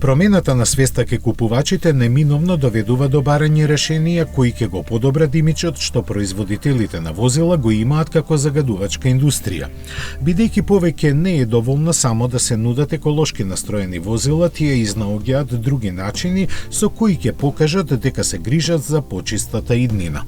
Промената на свеста ке купувачите неминовно доведува до барање решенија кои ќе го подобрат имиџот што производителите на возила го имаат како загадувачка индустрија. Бидејќи повеќе не е доволно само да се нудат еколошки настроени возила, тие изнаоѓаат други начини со кои ќе покажат дека се грижат за почистата иднина.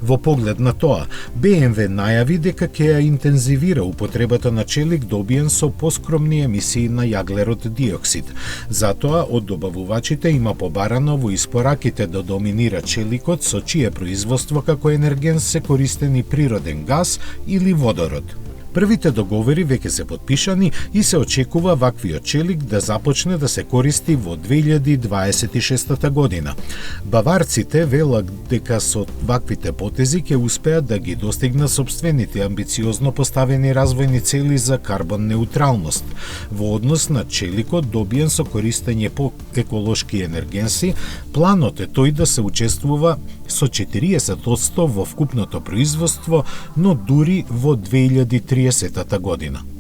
Во поглед на тоа, BMW најави дека ќе ја интензивира употребата на челик добиен со поскромни емисии на јаглерод диоксид. Затоа од добавувачите има побарано во испораките да доминира челикот со чие производство како енерген се користени природен газ или водород. Првите договори веќе се подпишани и се очекува ваквиот челик да започне да се користи во 2026 година. Баварците велат дека со ваквите потези ќе успеат да ги достигнат сопствените амбициозно поставени развојни цели за карбон неутралност. Во однос на челикот добиен со користење по еколошки енергенси, планот е тој да се учествува со 40% во вкупното производство, но дури во 2030 година.